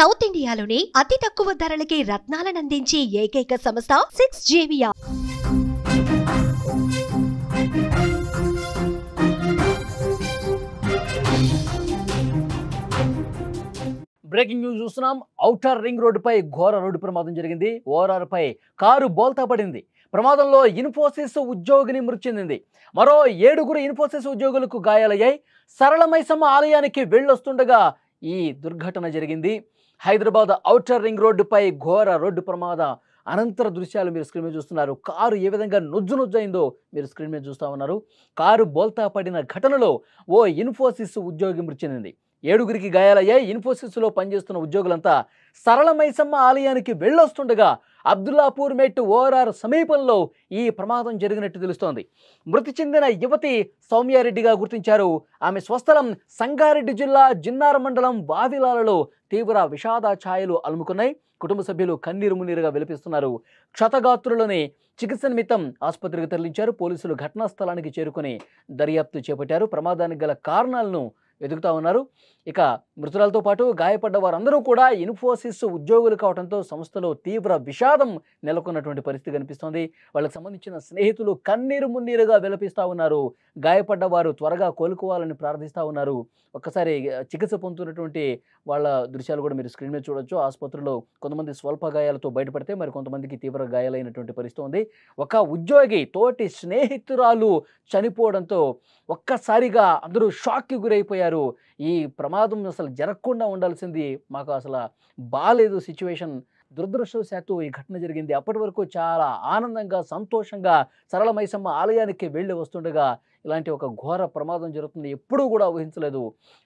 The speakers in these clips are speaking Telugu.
సౌత్ ఇండియాలోనే అతి తక్కువ ధరలకి రత్నాలనందించే ఏకైక సంస్థ 6JVR. బ్రేకింగ్ న్యూస్ చూస్తున్నాం. ఔటర్ రింగ్ రోడ్డుపై ఘోర రోడ్డు ప్రమాదం జరిగింది. ఓఆర్ఆర్ పై కారు బోల్తా పడింది. ప్రమాదంలో ఇన్ఫోసిస్ ఉద్యోగిని మృతి చెందింది. మరో 7 ఇన్ఫోసిస్ ఉద్యోగులకు గాయాలయ్యాయి. సరళ మైసమ్మ ఆలయానికి వెళ్ళొస్తుండగా ఈ దుర్ఘటన జరిగింది. హైదరాబాద్ ఔటర్ రింగ్ రోడ్డుపై ఘోర రోడ్డు ప్రమాద అనంతర దృశ్యాలు మీరు స్క్రీన్ మీద చూస్తున్నారు. కారు ఏ విధంగా నుజ్జునుజ్జైందో మీరు స్క్రీన్ మీద చూస్తూ ఉన్నారు. కారు బోల్తా పడిన ఘటనలో ఓ ఇన్ఫోసిస్ ఉద్యోగి మృతి చెందింది. 7 గాయాలయ్యాయి. ఇన్ఫోసిస్లో పనిచేస్తున్న ఉద్యోగులంతా సరళ మైసమ్మ ఆలయానికి వెళ్ళొస్తుండగా అబ్దుల్లాపూర్ మెట్ ఓఆర్ఆర్ సమీపంలో ఈ ప్రమాదం జరిగినట్టు తెలుస్తోంది. మృతి చెందిన యువతి సౌమ్యారెడ్డిగా గుర్తించారు. ఆమె స్వస్థలం సంగారెడ్డి జిల్లా జిన్నార మండలం వావిలాలలో తీవ్ర విషాద ఛాయలు అలుముకున్నాయి. కుటుంబ సభ్యులు కన్నీరు మున్నీరుగా విలపిస్తున్నారు. క్షతగాత్రులని చికిత్స నిమిత్తం ఆసుపత్రికి తరలించారు. పోలీసులు ఘటనా స్థలానికి చేరుకుని దర్యాప్తు చేపట్టారు. ప్రమాదానికి గల కారణాలను వెతుకుతా ఉన్నారు. ఇక మృతురాలతో పాటు గాయపడ్డ వారందరూ కూడా ఇన్ఫోసిస్ ఉద్యోగులు కావడంతో సంస్థలో తీవ్ర విషాదం నెలకొన్నటువంటి పరిస్థితి కనిపిస్తోంది. వాళ్ళకి సంబంధించిన స్నేహితులు కన్నీరు మున్నీరుగా విలపిస్తూ ఉన్నారు. గాయపడ్డ వారు త్వరగా కోలుకోవాలని ప్రార్థిస్తూ ఉన్నారు. ఒక్కసారి చికిత్స పొందుతున్నటువంటి వాళ్ళ దృశ్యాలు కూడా మీరు స్క్రీన్ మీద చూడొచ్చు. ఆసుపత్రిలో కొంతమంది స్వల్ప గాయాలతో బయటపడితే మరి కొంతమందికి తీవ్ర గాయాలైనటువంటి పరిస్థితి ఉంది. ఒక ఉద్యోగి తోటి స్నేహితురాలు చనిపోవడంతో ఒక్కసారిగా అందరూ షాక్కి గురైపోయారు. ఈ ప్రమాదం అసలు జరగకుండా ఉండాల్సింది, మాకు అసలు బాలేదు సిచ్యువేషన్. దురదృష్టవశాత్తు ఈ ఘటన జరిగింది. అప్పటి వరకు చాలా ఆనందంగా సంతోషంగా సరళ మైసమ్మ ఆలయానికి వెళ్ళి వస్తుండగా ఇలాంటి ఒక ఘోర ప్రమాదం జరుగుతుంది ఎప్పుడూ కూడా ఊహించలేదు.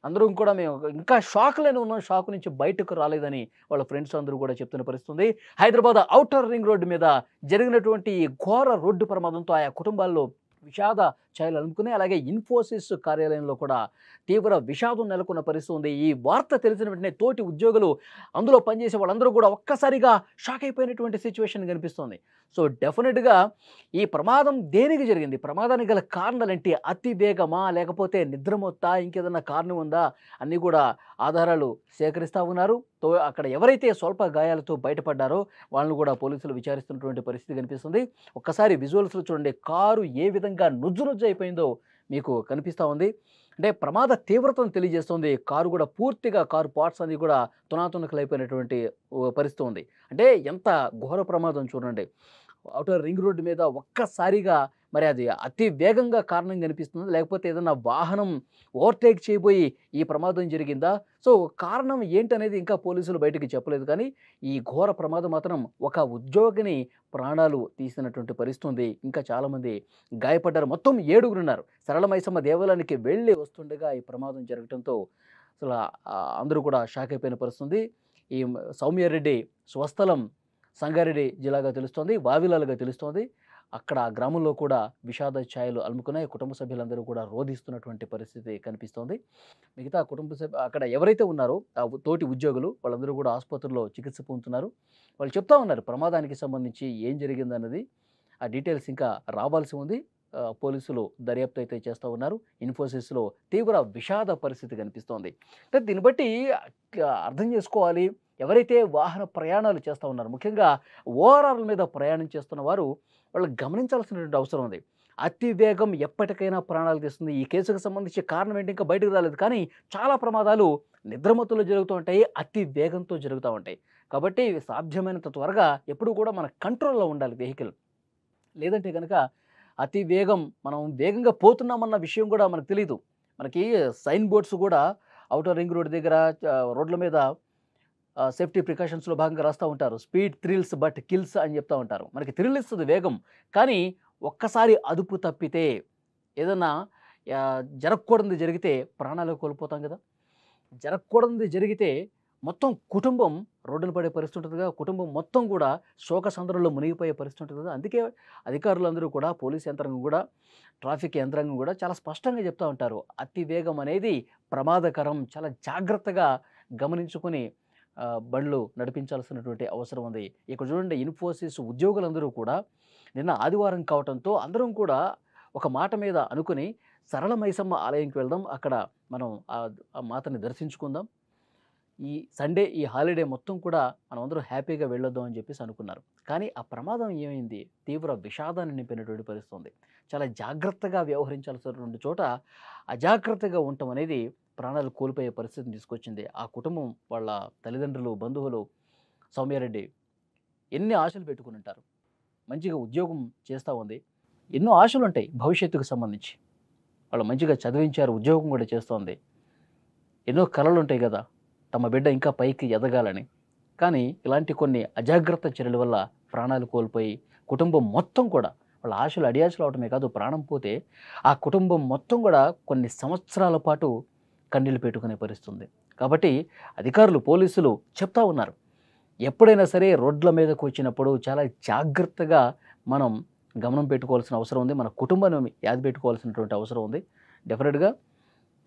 అందరూ కూడా మేము ఇంకా షాక్లోనే ఉన్నాం, షాక్ నుంచి బయటకు రాలేదని వాళ్ళ ఫ్రెండ్స్ అందరూ కూడా చెప్తున్న పరిస్థితుంది. హైదరాబాద్ ఔటర్ రింగ్ రోడ్డు మీద జరిగినటువంటి ఈ ఘోర రోడ్డు ప్రమాదంతో ఆయా కుటుంబాల్లో విషాద ఛాయలు అలుముకున్నాయి. అలాగే ఇన్ఫోసిస్ కార్యాలయంలో కూడా తీవ్ర విషాదం నెలకొన్న పరిస్థితి ఉంది. ఈ వార్త తెలిసిన వెంటనే తోటి ఉద్యోగులు, అందులో పనిచేసే వాళ్ళందరూ కూడా ఒక్కసారిగా షాక్ అయిపోయినటువంటి సిచ్యువేషన్ కనిపిస్తుంది. సో డెఫినెట్గా ఈ ప్రమాదం దేనికి జరిగింది, ప్రమాదానికి గల కారణాలు ఏంటి, అతి వేగమా లేకపోతే నిద్రమొత్తా, ఇంకేదన్నా కారణం ఉందా అన్నీ కూడా ఆధారాలు సేకరిస్తూ ఉన్నారు. అక్కడ ఎవరైతే స్వల్ప గాయాలతో బయటపడ్డారో వాళ్ళను కూడా పోలీసులు విచారిస్తున్నటువంటి పరిస్థితి కనిపిస్తుంది. ఒక్కసారి విజువల్స్లో చూడండి, కారు ఏ విధంగా నుజ్జు అయిపోయిందో మీకు కనిపిస్తూ ఉంది. అంటే ప్రమాద తీవ్రతను తెలియజేస్తుంది. కారు కూడా పూర్తిగా కారు పార్ట్స్ అన్ని కూడా తునాతునకలైపోయినటువంటి పరిస్థితి ఉంది. అంటే ఎంత ఘోర ప్రమాదం చూడండి. ఔటర్ రింగ్ రోడ్డు మీద ఒక్కసారిగా మరి అది అతి వేగంగా కారణం కనిపిస్తుంది, లేకపోతే ఏదైనా వాహనం ఓవర్టేక్ చేయబోయి ఈ ప్రమాదం జరిగిందా? సో కారణం ఏంటనేది ఇంకా పోలీసులు బయటికి చెప్పలేదు. కానీ ఈ ఘోర ప్రమాదం మాత్రం ఒక ఉద్యోగిని ప్రాణాలు తీసినటువంటి పరిస్థితి ఉంది. ఇంకా చాలామంది గాయపడ్డారు. మొత్తం 7 ఉన్నారు. సరళ మైసమ్మ దేవాలయానికి వెళ్ళి వస్తుండగా ఈ ప్రమాదం జరగడంతో అసలు అందరూ కూడా షాక్ అయిపోయిన పరిస్థితి. ఈ సౌమ్యారెడ్డి స్వస్థలం సంగారెడ్డి జిల్లాగా తెలుస్తోంది, వావిలాలుగా తెలుస్తోంది. అక్కడ ఆ గ్రామంలో కూడా విషాద ఛాయలు అలుముకున్నాయి. కుటుంబ సభ్యులందరూ కూడా రోధిస్తున్నటువంటి పరిస్థితి కనిపిస్తోంది. మిగతా కుటుంబ సభ్యులు అక్కడ ఎవరైతే ఉన్నారో ఆ తోటి ఉద్యోగులు వాళ్ళందరూ కూడా ఆసుపత్రిలో చికిత్స పొందుతున్నారు. వాళ్ళు చెప్తా ఉన్నారు ప్రమాదానికి సంబంధించి ఏం జరిగిందన్నది. ఆ డీటెయిల్స్ ఇంకా రావాల్సి ఉంది. పోలీసులు దర్యాప్తు అయితే చేస్తూ ఉన్నారు. ఇన్ఫోసిస్లో తీవ్ర విషాద పరిస్థితి కనిపిస్తోంది. అంటే దీన్ని బట్టి అర్థం చేసుకోవాలి, ఎవరైతే వాహన ప్రయాణాలు చేస్తూ ఉన్నారు, ముఖ్యంగా ఓఆర్ఆర్ల మీద ప్రయాణం చేస్తున్న వారు వాళ్ళు గమనించాల్సినటువంటి అవసరం ఉంది. అతి వేగం ఎప్పటికైనా ప్రాణాలు తీస్తుంది. ఈ కేసుకు సంబంధించి కారణం ఏంటి ఇంకా బయటకు రాలేదు. కానీ చాలా ప్రమాదాలు నిద్రమత్తులో జరుగుతూ ఉంటాయి, అతి వేగంతో జరుగుతూ ఉంటాయి. కాబట్టి సాధ్యమైనంత త్వరగా ఎప్పుడు కూడా మన కంట్రోల్లో ఉండాలి వెహికల్. లేదంటే కనుక అతి వేగం, మనం వేగంగా పోతున్నామన్న విషయం కూడా మనకు తెలియదు. మనకి సైన్ బోర్డ్స్ కూడా ఔటర్ రింగ్ రోడ్ దగ్గర రోడ్ల మీద సేఫ్టీ ప్రికాషన్స్లో భాగంగా రాస్తూ ఉంటారు. స్పీడ్ థ్రిల్స్ బట్ కిల్స్ అని చెప్తూ ఉంటారు. మనకి థ్రిల్ ఇస్తుంది వేగం, కానీ ఒక్కసారి అదుపు తప్పితే ఏదన్నా జరగకూడదు జరిగితే ప్రాణాలు కోల్పోతాం కదా. జరగకూడదు జరిగితే మొత్తం కుటుంబం రోడ్డున పడే పరిస్థితి ఉంటుందిగా, కుటుంబం మొత్తం కూడా శోక సంద్రంలో మునిగిపోయే పరిస్థితి ఉంటుంది కదా. అందుకే అధికారులందరూ కూడా, పోలీస్ యంత్రాంగం కూడా, ట్రాఫిక్ యంత్రాంగం కూడా చాలా స్పష్టంగా చెప్తూ ఉంటారు, అతి వేగం అనేది ప్రమాదకరం, చాలా జాగ్రత్తగా గమనించుకొని బండ్లు నడిపించాల్సినటువంటి అవసరం ఉంది. ఇక్కడ చూడండి, ఇన్ఫోసిస్ ఉద్యోగులందరూ కూడా నిన్న ఆదివారం కావడంతో అందరం కూడా ఒక మాట మీద అనుకుని సరళ మైసమ్మ ఆలయంకి వెళ్దాం, అక్కడ మనం ఆ మాతని దర్శించుకుందాం, ఈ సండే ఈ హాలిడే మొత్తం కూడా మనమందరం హ్యాపీగా వెళ్ళొద్దాం అని చెప్పేసి అనుకున్నారు. కానీ ఆ ప్రమాదం ఏమైంది? తీవ్ర విషాదాన్ని నింపినటువంటి పరిస్థితి ఉంది. చాలా జాగ్రత్తగా వ్యవహరించాల్సినటువంటి చోట అజాగ్రత్తగా ఉండటం అనేది ప్రాణాలు కోల్పోయే పరిస్థితిని తీసుకొచ్చింది. ఆ కుటుంబం, వాళ్ళ తల్లిదండ్రులు, బంధువులు, సౌమ్యారెడ్డి ఎన్ని ఆశలు పెట్టుకుని ఉంటారు. మంచిగా ఉద్యోగం చేస్తూ ఉంది. ఎన్నో ఆశలు ఉంటాయి భవిష్యత్తుకు సంబంధించి. వాళ్ళు మంచిగా చదివించారు, ఉద్యోగం కూడా చేస్తోంది. ఎన్నో కలలు ఉంటాయి కదా, తమ బిడ్డ ఇంకా పైకి ఎదగాలని. కానీ ఇలాంటి కొన్ని అజాగ్రత్త చర్యల వల్ల ప్రాణాలు కోల్పోయి కుటుంబం మొత్తం కూడా వాళ్ళ ఆశలు అడియాశలు అవటమే కాదు, ప్రాణం పోతే ఆ కుటుంబం మొత్తం కూడా కొన్ని సంవత్సరాల పాటు కన్నీళ్లు పెట్టుకునే పరిస్థితి ఉంది. కాబట్టి అధికారులు, పోలీసులు చెప్తా ఉన్నారు, ఎప్పుడైనా సరే రోడ్ల మీదకు వచ్చినప్పుడు చాలా జాగ్రత్తగా మనం గమనం పెట్టుకోవాల్సిన అవసరం ఉంది. మన కుటుంబాన్ని యాది పెట్టుకోవాల్సినటువంటి అవసరం ఉంది. డెఫినెట్గా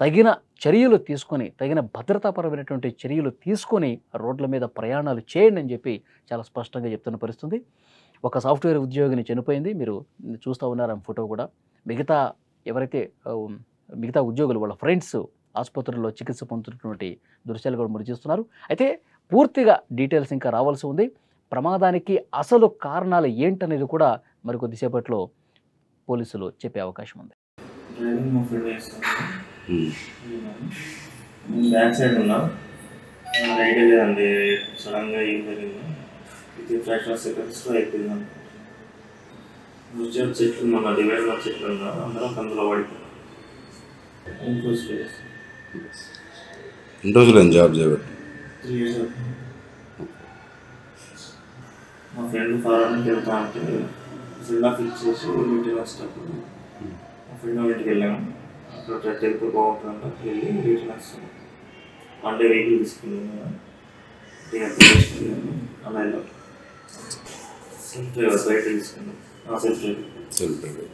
తగిన చర్యలు తీసుకొని, తగిన భద్రతాపరమైనటువంటి చర్యలు తీసుకొని రోడ్ల మీద ప్రయాణాలు చేయండి అని చెప్పి చాలా స్పష్టంగా చెప్తున్న పరిస్థితి. ఒక సాఫ్ట్వేర్ ఉద్యోగిని చనిపోయింది, మీరు చూస్తూ ఉన్నారు ఆ ఫోటో కూడా. మిగతా ఎవరైతే మిగతా ఉద్యోగులు, వాళ్ళ ఫ్రెండ్స్ ఆసుపత్రుల్లో చికిత్స పొందుతున్నటువంటి దృశ్యాలు కూడా మురిచిస్తున్నారు. అయితే పూర్తిగా డీటెయిల్స్ ఇంకా రావాల్సి ఉంది. ప్రమాదానికి అసలు కారణాలు ఏంటనేది కూడా మరికొద్దిసేపట్లో పోలీసులు చెప్పే అవకాశం ఉంది. బ్యాక్ సైడ్ ఉన్నా రైట్ లేదండి, సడన్గా ఏం జరిగింది, ఇది ఫ్రాక్షన్ సెకండ్స్లో అయిపోయింది. రుచి చెట్లు మన డివైడర్ చెట్లు ఉన్నా అందరం కందులో పడిపోయినాం. ఇంకో స్టేజ్ ఎన్ని రోజులు జాబ్ చేయబట్టి? 3 years అవుతుంది. మా ఫ్రెండ్ ఫారానికి వెళ్తా అంటే ఫ్రెండ్ ఫిక్స్ చేసి ఇంటికి వచ్చేటప్పుడు మా ఫ్రెండ్ ఇంటికి వెళ్ళాము. అక్కడ టెంపుల్ బాగుంటుందంట, వెళ్ళి రిటర్న్ వస్తాము. అంటే వెహికల్ తీసుకున్నాము, అలా వెళ్ళాం. సెల్ఫ్ డ్రైవర్ బయట తీసుకున్నాం. Self driver